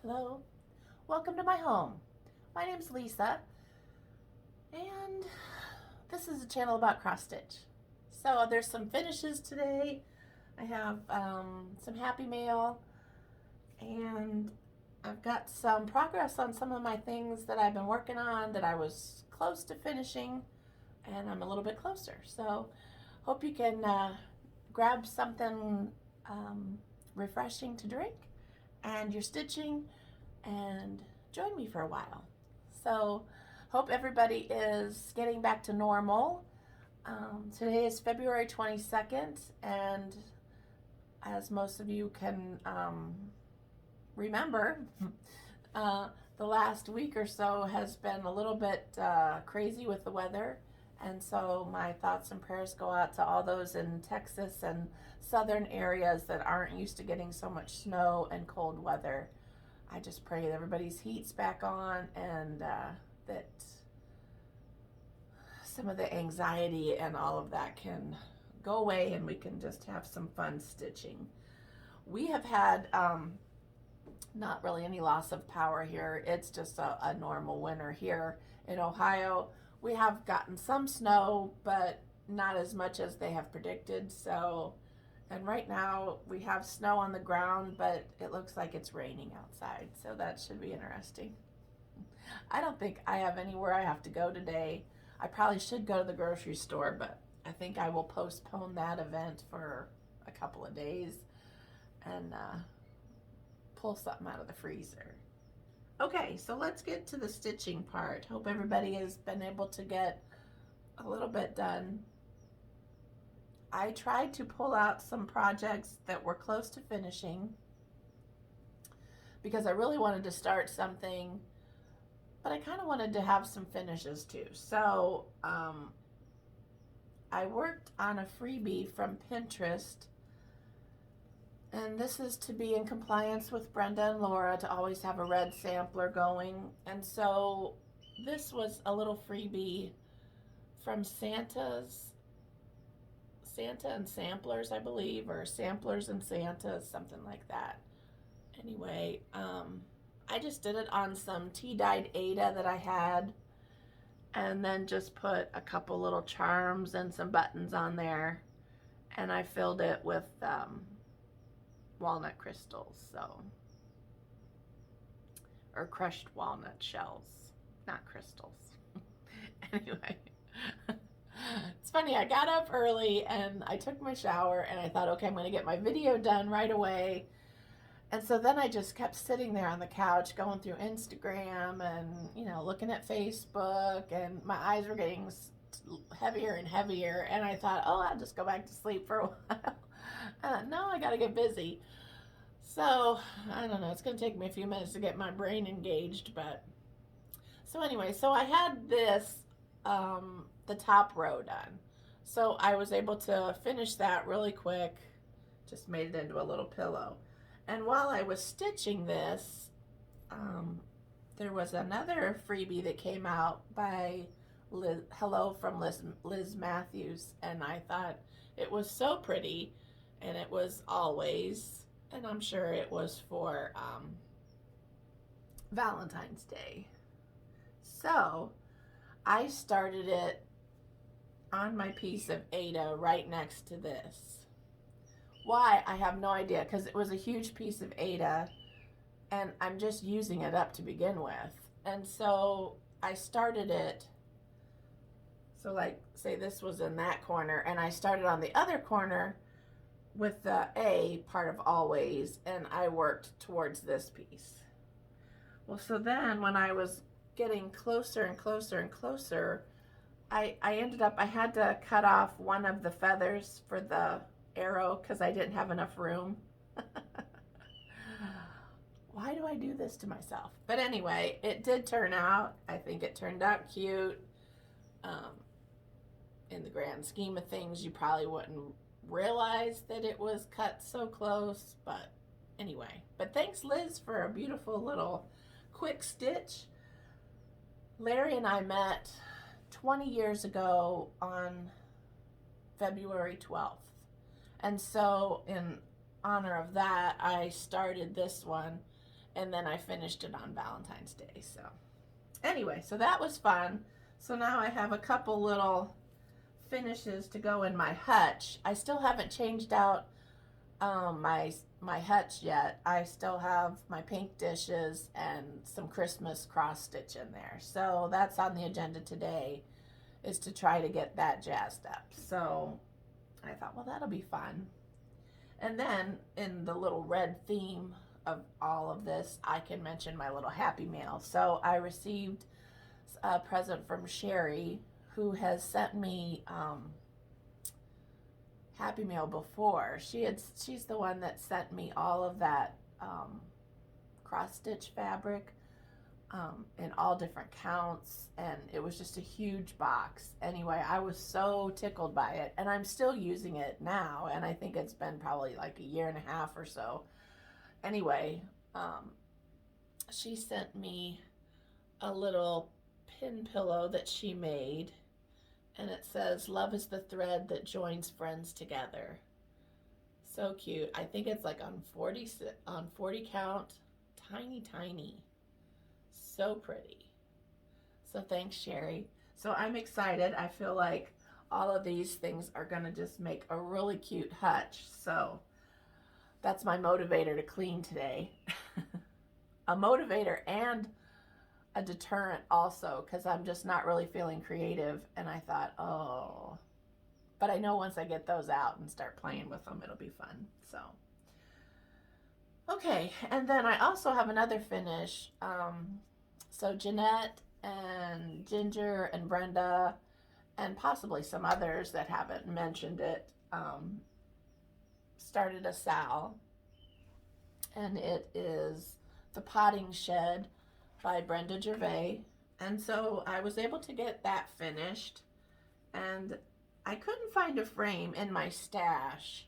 Hello, welcome to my home. My name's Lisa, and this is a channel about cross stitch. So there's some finishes today. I have some happy mail, and I've got some progress on some of my things that I've been working on that I was close to finishing, and I'm a little bit closer. So hope you can grab something refreshing to drink and you're stitching and join me for a while. So hope everybody is getting back to normal. Today is February 22nd, and as most of you can remember, the last week or so has been a little bit crazy with the weather. And so my thoughts and prayers go out to all those in Texas and southern areas that aren't used to getting so much snow and cold weather. I just pray that everybody's heat's back on, and that some of the anxiety and all of that can go away and we can just have some fun stitching. We have had not really any loss of power here. It's just a normal winter here in Ohio. We have gotten some snow, but not as much as they have predicted. So, and right now we have snow on the ground, but it looks like it's raining outside. So that should be interesting. I don't think I have anywhere I have to go today. I probably should go to the grocery store, but I think I will postpone that event for a couple of days and pull something out of the freezer. Okay, so let's get to the stitching part. Hope everybody has been able to get a little bit done. I tried to pull out some projects that were close to finishing because I really wanted to start something, but I kind of wanted to have some finishes too. So I worked on a freebie from Pinterest, and this is to be in compliance with Brenda and Laura to always have a red sampler going. And so this was a little freebie from Santa and Samplers, I believe, or Samplers and Santas, something like that. Anyway, I just did it on some tea-dyed Aida that I had, and then just put a couple little charms and some buttons on there, and I filled it with walnut crystals, or crushed walnut shells, not crystals. Anyway, it's funny, I got up early and I took my shower and I thought, okay, I'm going to get my video done right away. And so then I just kept sitting there on the couch going through Instagram and, looking at Facebook, and my eyes were getting heavier and heavier, and I thought, oh, I'll just go back to sleep for a while. No, I got to get busy. So, I don't know, it's going to take me a few minutes to get my brain engaged, but so anyway, so I had this, the top row done. So I was able to finish that really quick, just made it into a little pillow. And while I was stitching this, there was another freebie that came out by Hello from Liz Matthews, and I thought it was so pretty, and it was always, and I'm sure it was for Valentine's Day. So I started it on my piece of Aida right next to this. Why? I have no idea, because it was a huge piece of Aida and I'm just using it up to begin with. And so I started it, so like say this was in that corner, and I started on the other corner with the A part of always, and I worked towards this piece. Well, so then when I was getting closer and closer and closer, I ended up, I had to cut off one of the feathers for the arrow because I didn't have enough room. Why do I do this to myself? But anyway, it did turn out. I think it turned out cute. In the grand scheme of things, you probably wouldn't realize that it was cut so close, but anyway. But thanks, Liz, for a beautiful little quick stitch. Larry and I met 20 years ago on February 12th. And so in honor of that, I started this one. and then I finished it on Valentine's Day. So anyway, so that was fun. So now I have a couple little finishes to go in my hutch. I still haven't changed out my hutch yet. I still have my pink dishes and some Christmas cross stitch in there. So that's on the agenda today, is to try to get that jazzed up. So I thought, well, that'll be fun. And then in the little red theme of all of this, I can mention my little Happy Mail. So I received a present from Sherry, who has sent me Happy Mail before. She's the one that sent me all of that cross stitch fabric in all different counts, and it was just a huge box. Anyway, I was so tickled by it, and I'm still using it now, and I think it's been probably like a year and a half or so. Anyway, she sent me a little pin pillow that she made, and it says, "Love is the thread that joins friends together." So cute. I think it's like on 40 count, tiny. So pretty. So thanks, Sherry. So I'm excited. I feel like all of these things are gonna just make a really cute hutch. So that's my motivator to clean today. A motivator and a deterrent also, because I'm just not really feeling creative, and I thought, oh, but I know once I get those out and start playing with them, it'll be fun. So okay, and then I also have another finish. So Jeanette and Ginger and Brenda and possibly some others that haven't mentioned it started a sal, and it is The Potting Shed by Brenda Gervais. And so I was able to get that finished, and I couldn't find a frame in my stash,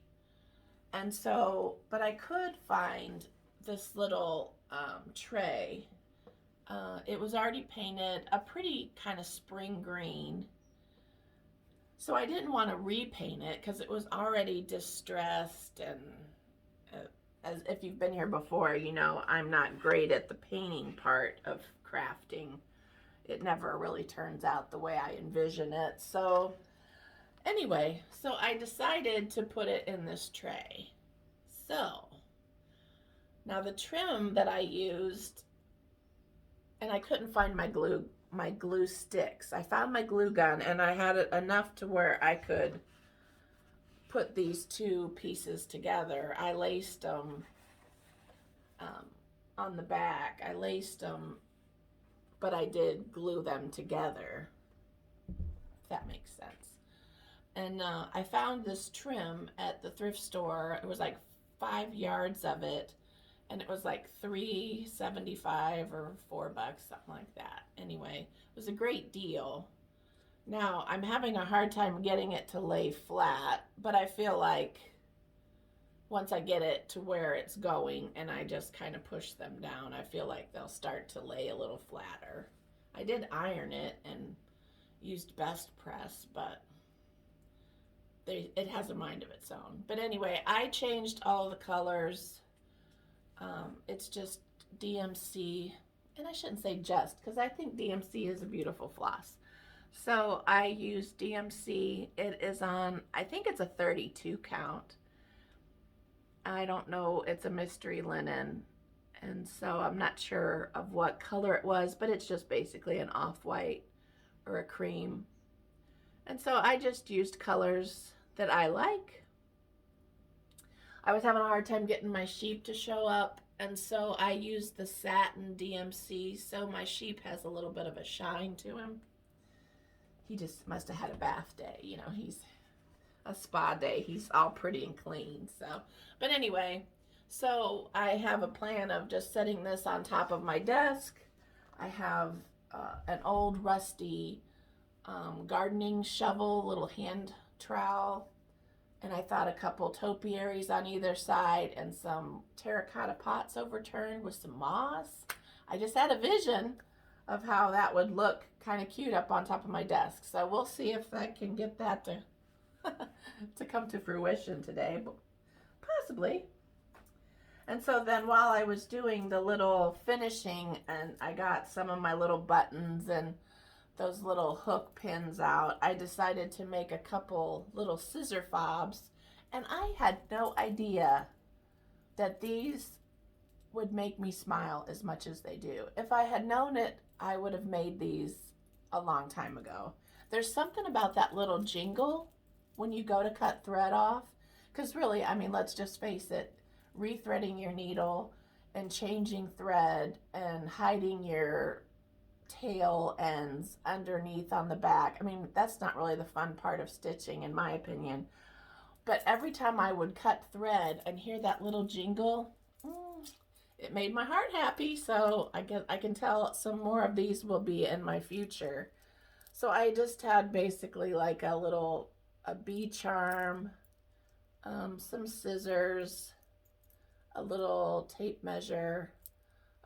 and so, but I could find this little tray. It was already painted a pretty kind of spring green, so I didn't want to repaint it because it was already distressed, and as if you've been here before, you know I'm not great at the painting part of crafting. It never really turns out the way I envision it. So anyway, so I decided to put it in this tray. So now the trim that I used, and I couldn't find my glue sticks. I found my glue gun, and I had it enough to where I could put these two pieces together. I laced them on the back. I laced them, but I did glue them together, if that makes sense. And I found this trim at the thrift store. It was like 5 yards of it, and it was like $3.75 or $4, something like that. Anyway, it was a great deal. Now, I'm having a hard time getting it to lay flat, but I feel like once I get it to where it's going and I just kind of push them down, I feel like they'll start to lay a little flatter. I did iron it and used Best Press, but it has a mind of its own. But anyway, I changed all the colors. It's just DMC, and I shouldn't say just, because I think DMC is a beautiful floss. So I used DMC. It is on, I think it's a 32 count. I don't know, it's a mystery linen, and so I'm not sure of what color it was, but it's just basically an off-white or a cream. And so I just used colors that I like. I was having a hard time getting my sheep to show up, and so I used the satin DMC, so my sheep has a little bit of a shine to him. He just must have had a bath day, you know, he's a spa day. He's all pretty and clean, so. But anyway, so I have a plan of just setting this on top of my desk. I have an old rusty gardening shovel, little hand trowel, and I thought a couple topiaries on either side and some terracotta pots overturned with some moss. I just had a vision of how that would look kind of cute up on top of my desk. So we'll see if I can get that to come to fruition today, but possibly. And so then while I was doing the little finishing, and I got some of my little buttons and those little hook pins out, I decided to make a couple little scissor fobs. And I had no idea that these would make me smile as much as they do. If I had known it, I would have made these a long time ago. There's something about that little jingle when you go to cut thread off. Because really, I mean, let's just face it, rethreading your needle and changing thread and hiding your tail ends underneath on the back. I mean, that's not really the fun part of stitching, in my opinion. But every time I would cut thread and hear that little jingle, it made my heart happy. So I guess I can tell some more of these will be in my future. So I just had basically like a bee charm, some scissors, a little tape measure,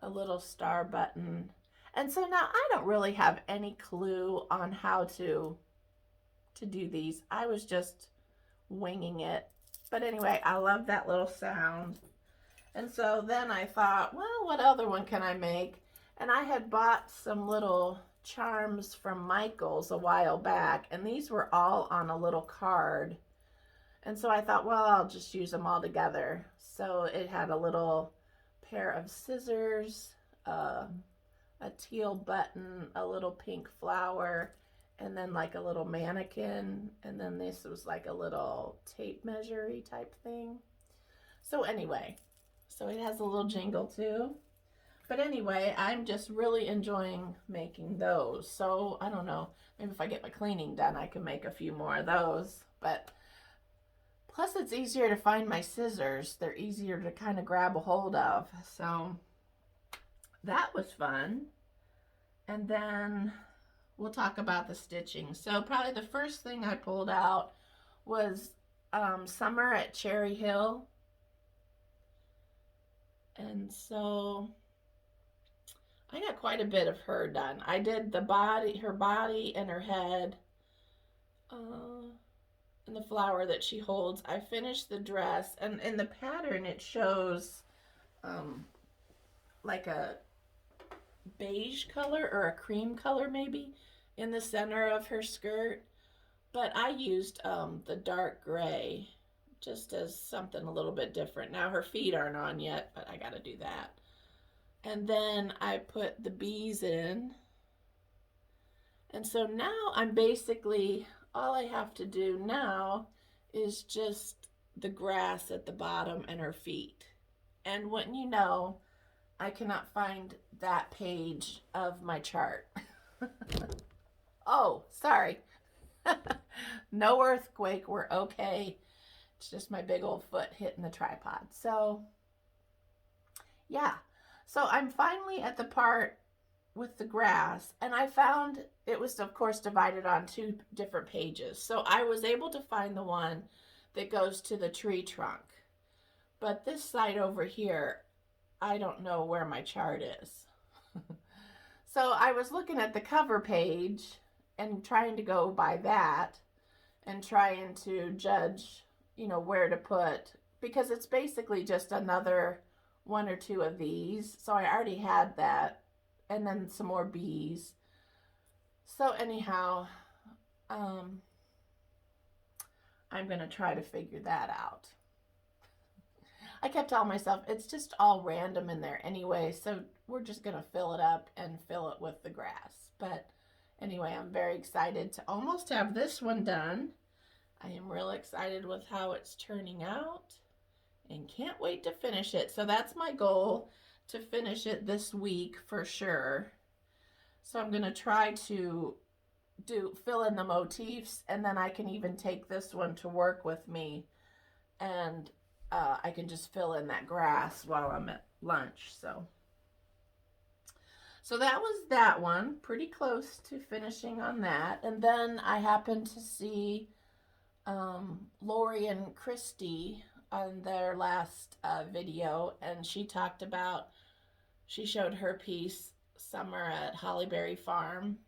a little star button. And so now I don't really have any clue on how to do these. I was just winging it. But anyway, I love that little sound. And so then I thought, well, what other one can I make? And I had bought some little charms from Michael's a while back, and these were all on a little card. And so I thought, well, I'll just use them all together. So it had a little pair of scissors, a teal button, a little pink flower, and then like a little mannequin. And then this was like a little tape measure-y type thing. So anyway, so it has a little jingle too. But anyway, I'm just really enjoying making those. So I don't know, maybe if I get my cleaning done, I can make a few more of those. But plus it's easier to find my scissors. They're easier to kind of grab a hold of. So that was fun. And then we'll talk about the stitching. So probably the first thing I pulled out was Summer at Cherry Hill. And so I got quite a bit of her done. I did the body, her body and her head, and the flower that she holds. I finished the dress, and in the pattern it shows like a beige color or a cream color maybe in the center of her skirt. But I used the dark gray just as something a little bit different. Now her feet aren't on yet, but I gotta do that. And then I put the bees in. And so now I'm basically, all I have to do now is just the grass at the bottom and her feet. And wouldn't you know, I cannot find that page of my chart. Oh, sorry. No earthquake, we're okay. It's just my big old foot hitting the tripod. So, yeah. So I'm finally at the part with the grass, and I found it was, of course, divided on 2 different pages. So I was able to find the one that goes to the tree trunk. But this side over here, I don't know where my chart is. So I was looking at the cover page and trying to go by that and trying to judge, you know, where to put, because it's basically just another 1 or 2 of these. So I already had that, and then some more bees. So anyhow, I'm gonna try to figure that out. I kept telling myself it's just all random in there anyway, so we're just gonna fill it up and fill it with the grass. But anyway, I'm very excited to almost have this one done. I am real excited with how it's turning out and can't wait to finish it. So that's my goal, to finish it this week for sure. So I'm gonna try to fill in the motifs, and then I can even take this one to work with me, and I can just fill in that grass while I'm at lunch. So that was that one. Pretty close to finishing on that. And then I happened to see Lori and Christy on their last video, and she talked about, she showed her piece, Summer at Hollyberry Farm.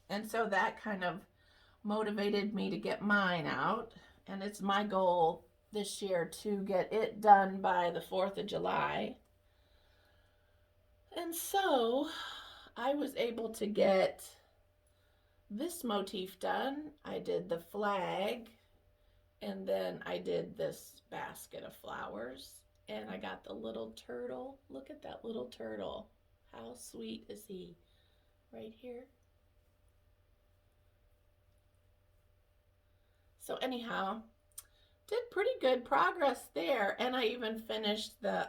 And so that kind of motivated me to get mine out. And it's my goal this year to get it done by the 4th of July. And so I was able to get this motif done. I did the flag, and then I did this basket of flowers, and I got the little turtle. Look at that little turtle. How sweet is he? Right here. So anyhow, did pretty good progress there, and I even finished the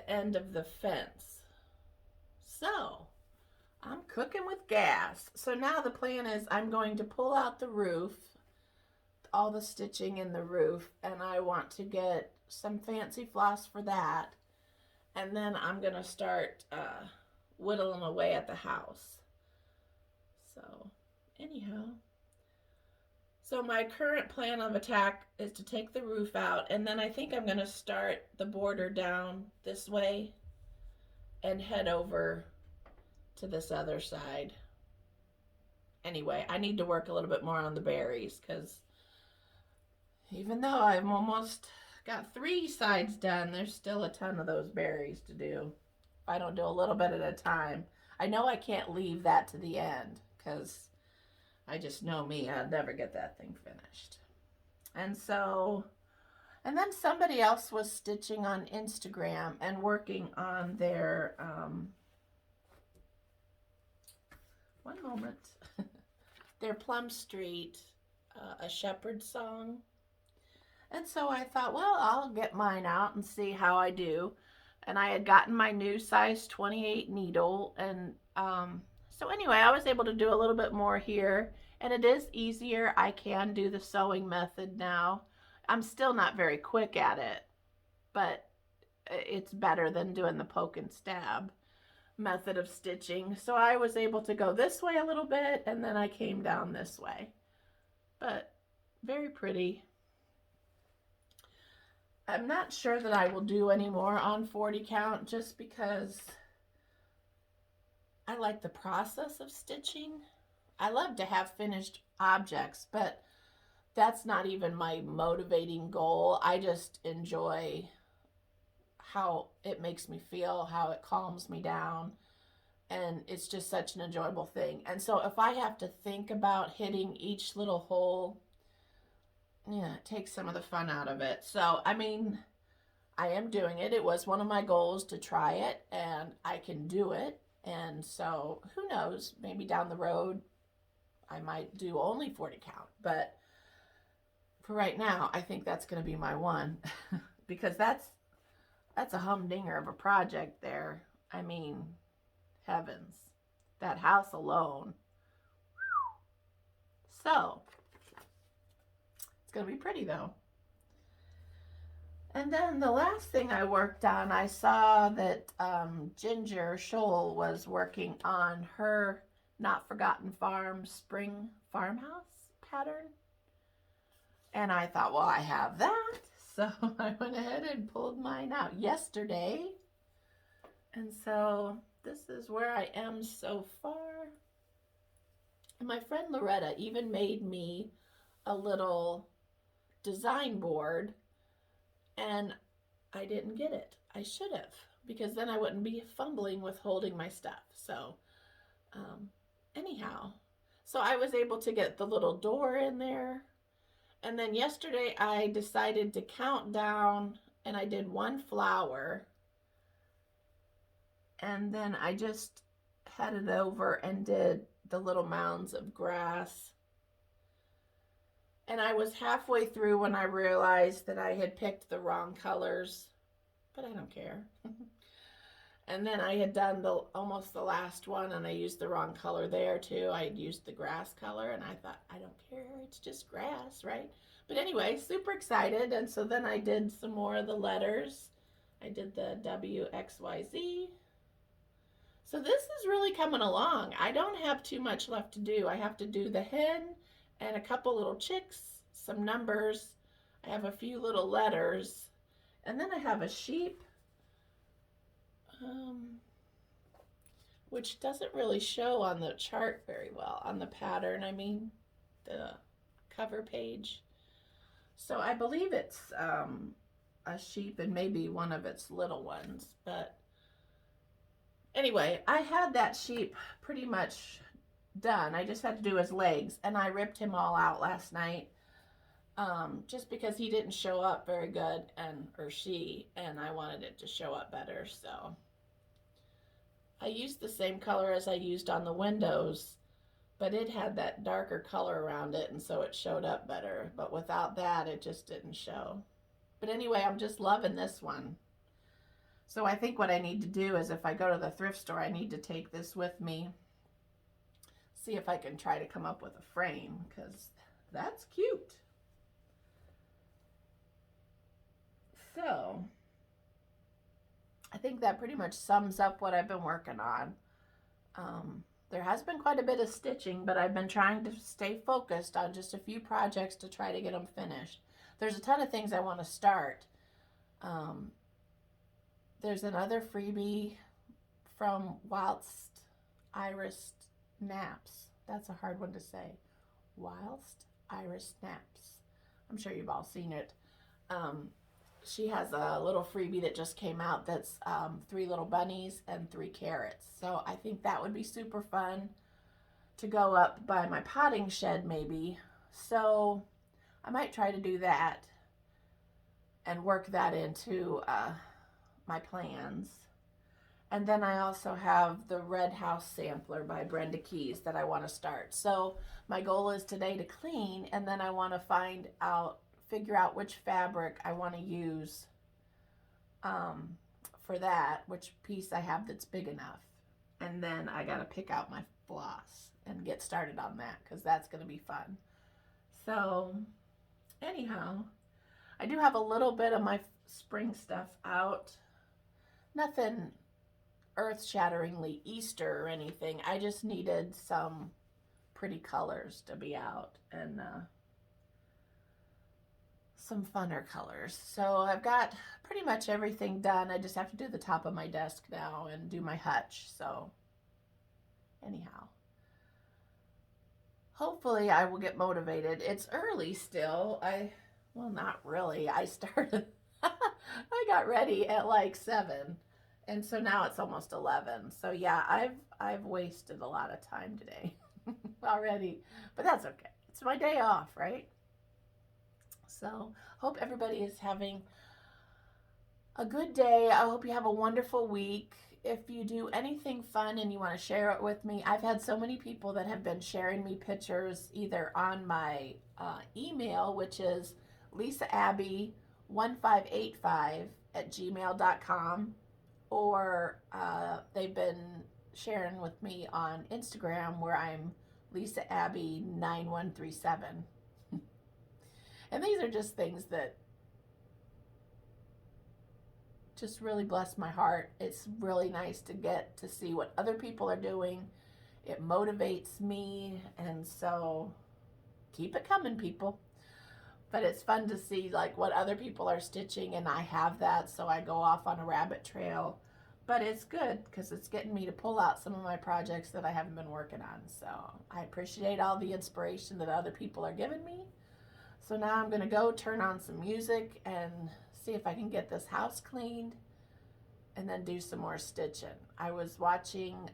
end of the fence. So I'm cooking with gas. So now the plan is I'm going to pull out the roof, all the stitching in the roof, and I want to get some fancy floss for that. And then I'm going to start whittling away at the house. So anyhow, so my current plan of attack is to take the roof out, and then I think I'm going to start the border down this way and head over to this other side. Anyway, I need to work a little bit more on the berries, because even though I've almost got 3 sides done, there's still a ton of those berries to do. If I don't do a little bit at a time. I know I can't leave that to the end, because I just know me, I'd never get that thing finished. And so, and then somebody else was stitching on Instagram and working on their, one moment, their Plum Street, a shepherd song. And so I thought, well, I'll get mine out and see how I do. And I had gotten my new size 28 needle, and so anyway, I was able to do a little bit more here, and it is easier. I can do the sewing method now. I'm still not very quick at it, but it's better than doing the poke and stab method of stitching. So I was able to go this way a little bit, and then I came down this way. But very pretty. I'm not sure that I will do any more on 40 count, just because I like the process of stitching. I love to have finished objects, but that's not even my motivating goal. I just enjoy how it makes me feel, how it calms me down, and it's just such an enjoyable thing. And so if I have to think about hitting each little hole, yeah, it takes some of the fun out of it. So, I mean, I am doing it. It was one of my goals to try it, and I can do it. And so, who knows, maybe down the road, I might do only 40 count. But for right now, I think that's going to be my one, because that's a humdinger of a project there. I mean, heavens, that house alone. So, it's going to be pretty though. And then the last thing I worked on, I saw that Ginger Scholl was working on her Not Forgotten Farm spring farmhouse pattern. And I thought, well, I have that. So I went ahead and pulled mine out yesterday. And so this is where I am so far. And my friend Loretta even made me a little design board, and I didn't get it. I should have, because then I wouldn't be fumbling with holding my stuff. So anyhow, so I was able to get the little door in there. And then yesterday I decided to count down, and I did 1 flower, and then I just headed over and did the little mounds of grass. And I was halfway through when I realized that I had picked the wrong colors, but I don't care. And then I had done almost the last one, and I used the wrong color there too. I had used the grass color, and I thought, I don't care, it's just grass, right? But anyway, super excited. And so then I did some more of the letters. I did the WXYZ. So this is really coming along. I don't have too much left to do. I have to do the hen and a couple little chicks, some numbers. I have a few little letters, and then I have a sheep, which doesn't really show on the chart very well, on the pattern, I mean, the cover page. So I believe it's a sheep and maybe one of its little ones. But anyway, I had that sheep pretty much done. I just had to do his legs, and I ripped him all out last night. Just because he didn't show up very good, or she, and I wanted it to show up better. So I used the same color as I used on the windows, but it had that darker color around it, and so it showed up better. But without that, it just didn't show. But anyway, I'm just loving this one. So I think what I need to do is, if I go to the thrift store, I need to take this with me. See if I can try to come up with a frame, because that's cute. So I think that pretty much sums up what I've been working on. There has been quite a bit of stitching, but I've been trying to stay focused on just a few projects to try to get them finished. There's a ton of things I want to start. There's another freebie from Whilst Iris Naps. That's a hard one to say. Whilst Iris Naps. I'm sure you've all seen it. She has a little freebie that just came out that's 3 little bunnies and 3 carrots. So I think that would be super fun to go up by my potting shed maybe. So I might try to do that and work that into my plans. And then I also have the Red House Sampler by Brenda Keys that I want to start. So my goal is today to clean, and then I want to figure out which fabric I want to use for that, which piece I have that's big enough. And then I got to pick out my floss and get started on that, because that's going to be fun. So anyhow, I do have a little bit of my spring stuff out. Nothing earth-shatteringly Easter or anything. I just needed some pretty colors to be out, and some funner colors. So I've got pretty much everything done. I just have to do the top of my desk now and do my hutch. So anyhow, hopefully I will get motivated. It's early still. Well, not really. I started, I got ready at like 7. And so now it's almost 11. So yeah, I've wasted a lot of time today already, but that's okay. It's my day off, right? So hope everybody is having a good day. I hope you have a wonderful week. If you do anything fun and you want to share it with me, I've had so many people that have been sharing me pictures either on my email, which is lisaabby1585@gmail.com, or they've been sharing with me on Instagram, where I'm lisaabby9137. And these are just things that just really bless my heart. It's really nice to get to see what other people are doing. It motivates me, and so keep it coming, people. But it's fun to see like what other people are stitching, and I have that, so I go off on a rabbit trail. But it's good because it's getting me to pull out some of my projects that I haven't been working on. So I appreciate all the inspiration that other people are giving me. So now I'm going to go turn on some music and see if I can get this house cleaned and then do some more stitching. I was watching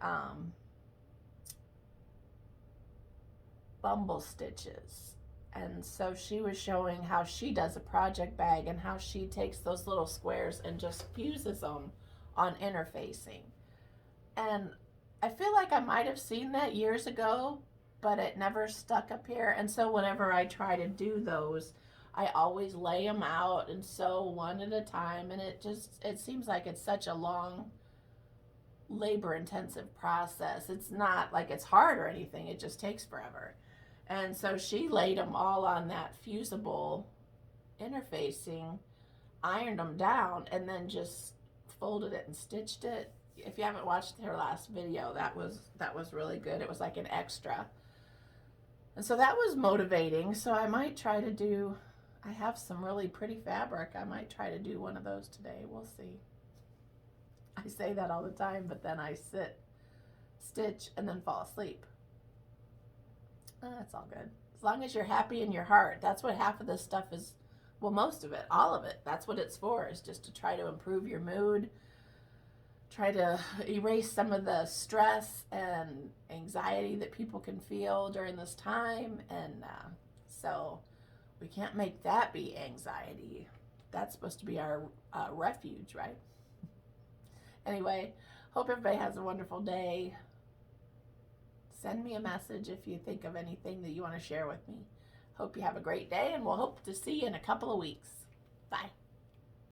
Bumble Stitches, and so she was showing how she does a project bag and how she takes those little squares and just fuses them on interfacing. And I feel like I might have seen that years ago, but it never stuck up here. And so whenever I try to do those, I always lay them out and sew one at a time, and it seems like it's such a long, labor-intensive process. It's not like it's hard or anything, it just takes forever. And so she laid them all on that fusible interfacing, ironed them down, and then just folded it and stitched it. If you haven't watched her last video, that was really good. It was like an extra. And so that was motivating. So I might try to do, I have some really pretty fabric. I might try to do one of those today. We'll see. I say that all the time, but then I sit, stitch, and then fall asleep. That's all good. As long as you're happy in your heart. That's what half of this stuff is Well, most of it, all of it. That's what it's for, is just to try to improve your mood, try to erase some of the stress and anxiety that people can feel during this time. And so we can't make that be anxiety. That's supposed to be our refuge, right? Anyway, hope everybody has a wonderful day. Send me a message if you think of anything that you want to share with me. Hope you have a great day, and we'll hope to see you in a couple of weeks. Bye.